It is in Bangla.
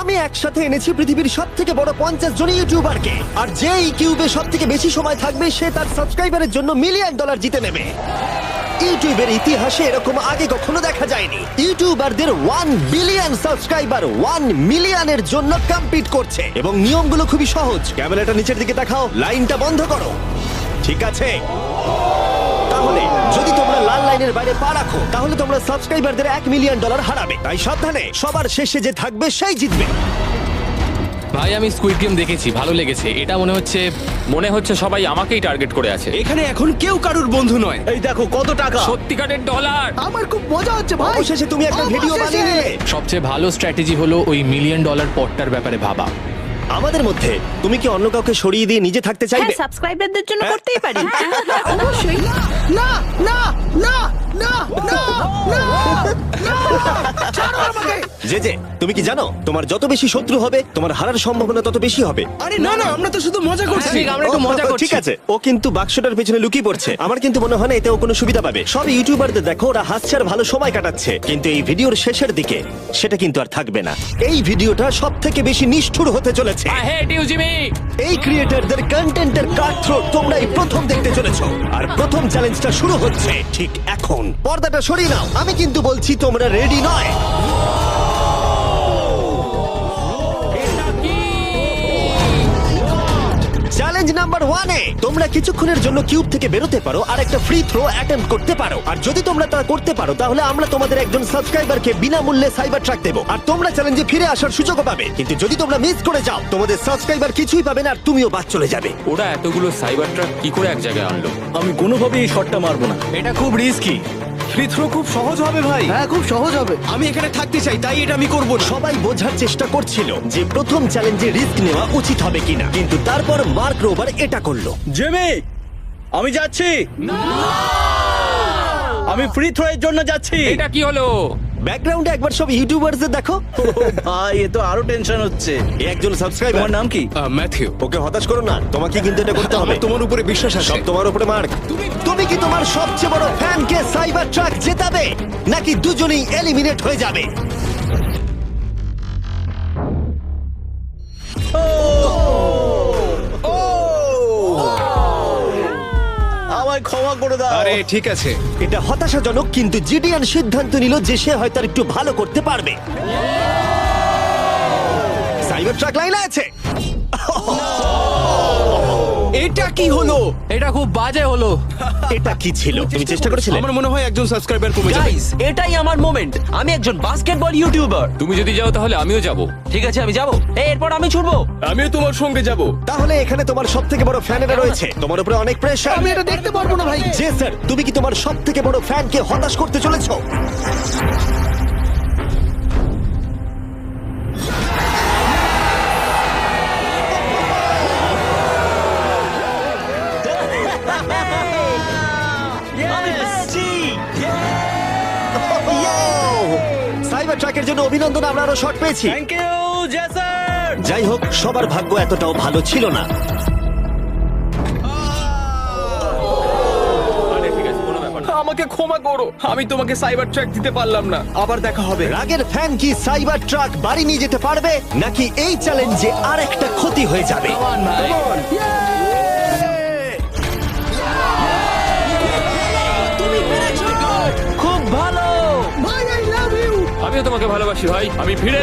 আমি একসাথে এনেছি পৃথিবীর সব থেকে বড় 50 জন ইউটিউবারকে, আর যে এই কিউবে সব থেকে বেশি সময় থাকবে সে তার সাবস্ক্রাইবারের জন্য $1 মিলিয়ন জিতে নেবে। ইউটিউবের ইতিহাসে এরকম আগে কখনো দেখা যায়নি। ইউটিউবারদের 1 বিলিয়ন সাবস্ক্রাইবার 1 মিলিয়নের জন্য কম্পিট করছে, এবং নিয়মগুলো খুবই সহজ। ক্যামেরাটা নিচের দিকে দেখাও, লাইনটা বন্ধ করো। ঠিক আছে, তাহলে যদি তোমরা লাল লাইনের বাইরে পা রাখো তাহলে তোমরা সাবস্ক্রাইবারদের $1 মিলিয়ন হারাবে। তাই সাবধানে, সবার শেষে যে থাকবে সেই জিতবে। ভাই আমি স্কুইড গেম দেখেছি, ভালো লেগেছে। এটা মনে হচ্ছে সবাই আমাকেই টার্গেট করে আছে। এখানে এখন কেউ কারুর বন্ধু নয়। এই দেখো কত টাকা। সত্যিকারের ডলার। আমার খুব মজা হচ্ছে ভাই। অবশেষে তুমি একটা ভিডিও বানিয়ে নিলে। সবচেয়ে ভালো স্ট্র্যাটেজি হলো ওই $1 মিলিয়ন পটটার ব্যাপারে ভাবা। আমাদের মধ্যে তুমি কি অন্য কাউকে সরিয়ে দিয়ে নিজে থাকতে চাইবে? হ্যাঁ, সাবস্ক্রাইবারদের জন্য করতেই পারি। অবশ্যই। না না না না না না ছাড়ো আমাকে। যে তুমি কি জানো তোমার যত বেশি শত্রু হবে তোমার হারার সম্ভাবনা তত বেশি হবে। আরে না না, আমরা তো শুধু মজা করছি। ঠিক, আমরা একটু মজা করছি। ঠিক আছে, ও কিন্তু বাক্সটার পেছনে লুকিয়ে পড়ছে। আমার কিন্তু মনে হয় না এতে ও কোনো সুবিধা পাবে। সব ইউটিউবারদের দেখো ওরা হাসছে আর ভালো সময় কাটাচ্ছে, কিন্তু এই ভিডিওর শেষের দিকে সেটা কিন্তু আর থাকবে না। এই ভিডিওটা সব থেকে বেশি নিষ্ঠুর হতে চলেছে। I hate you Jimmy. এই ক্রিয়েটরদের কন্টেন্টের কাটথ্রোট তোমরা এই প্রথম দেখতে চলেছো, আর প্রথম চ্যালেঞ্জটা শুরু হচ্ছে ঠিক এখন। পর্দাটা সরিয়ে নাও, আমি কিন্তু বলছি তোমরা রেডি নয়। চ্যালেঞ্জ নাম্বার 1 এ তোমরা কিছুক্ষণের জন্য কিউব থেকে বেরোতে পারো আর একটা ফ্রি থ্রো অ্যাটেম্প্ট করতে পারো। আর যদি তোমরা তা করতে পারো তাহলে আমরা তোমাদের একজন সাবস্ক্রাইবারকে বিনামূল্যে সাইবার ট্রাক দেবো, আর তোমরা চ্যালেঞ্জে ফিরে আসার সুযোগও পাবে। কিন্তু যদি তোমরা মিস করে যাও তোমাদের সাবস্ক্রাইবার কিছুই পাবে না আর তুমিও বাদ চলে যাবে। ওরা এতগুলো সাইবার ট্রাক কি করে এক জায়গায় আনলো? আমি কোনোভাবেই এই শটটা মারবো না। এটা খুব রিস্কি। ফ্রি থ্রো খুব সহজ হবে ভাই। হ্যাঁ খুব সহজ হবে। আমি এখানে থাকতে চাই, তাই এটা আমি করব না। সবাই বোঝার চেষ্টা করছিল যে প্রথম চ্যালেঞ্জে রিস্ক নেওয়া উচিত হবে কিনা, কিন্তু তারপর মার্ক রোবার এটা করলো। জেমি, আমি যাচ্ছি। আমি ফ্রি থ্রো এর জন্য যাচ্ছি। এটা কি হলো? ব্যাকগ্রাউন্ডে একবার সব ইউটিউবারদের দেখো। ভাই এ তো আরো টেনশন হচ্ছে। এ একজন সাবস্ক্রাইবার। তোমার নাম কি? ম্যাথিউ। ওকে হতাশ করো না, তোমাকে কিন্তু এটা করতে হবে। আমার তোমার উপরে বিশ্বাস আছে। সব তোমার উপরে মার্ক। তুমি কি তোমার সবচেয়ে বড় ফ্যানকে সাইবার ট্রাক জেতাবে, নাকি দুজনেই এলিমিনেট হয়ে যাবে? আমায় ক্ষমা করে দাও। আরে ঠিক আছে। এটা হতাশাজনক, কিন্তু জিডিয়ান সিদ্ধান্ত নিল যে সে হয়তো আর একটু ভালো করতে পারবে। সাইবার ট্রাক লাইনে আছে। এটা কি হলো? এটা খুব বাজে হলো। এটা কি ছিল? তুমি চেষ্টা করেছিলে? আমার মনে হয় একজন সাবস্ক্রাইবার কমে যাবে। গাইস, এটাই আমার মোমেন্ট। আমি একজন বাস্কেটবল ইউটিউবার। তুমি যদি যাও তাহলে আমিও যাব। ঠিক আছে, আমি যাব। এরপর আমি ছুটবো। আমিও তোমার সঙ্গে যাব। তাহলে এখানে তোমার সব থেকে বড় ফ্যানেরা রয়েছে, তোমার উপরে অনেক প্রেশার। আমি এটা দেখতে পারবো না ভাই। জে স্যার, তুমি কি তোমার সব থেকে বড় ফ্যানকে হতাশ করতে চলেছো? সাইবার ট্রাকের জন্য অভিনন্দন, আমরা আরো শট পেয়েছি। থ্যাংক ইউ জেসার। যাই হোক, সবার ভাগ্য এতটাও ভালো ছিল না। আরে ঠিক আছে, কোনো ব্যাপার না। আমাকে ক্ষমা করো, আমি তোমাকে সাইবার ট্র্যাক দিতে পারলাম না। আবার দেখা হবে। রাগের ফ্যান কি সাইবার ট্রাক বাড়ি নিয়ে যেতে পারবে, নাকি এই চ্যালেঞ্জে আরেকটা ক্ষতি হয়ে যাবে? খুব ভালো। ভাই আই লাভ ইউ। আমিও তোমাকে ভালোবাসি ভাই। আমি ফিরে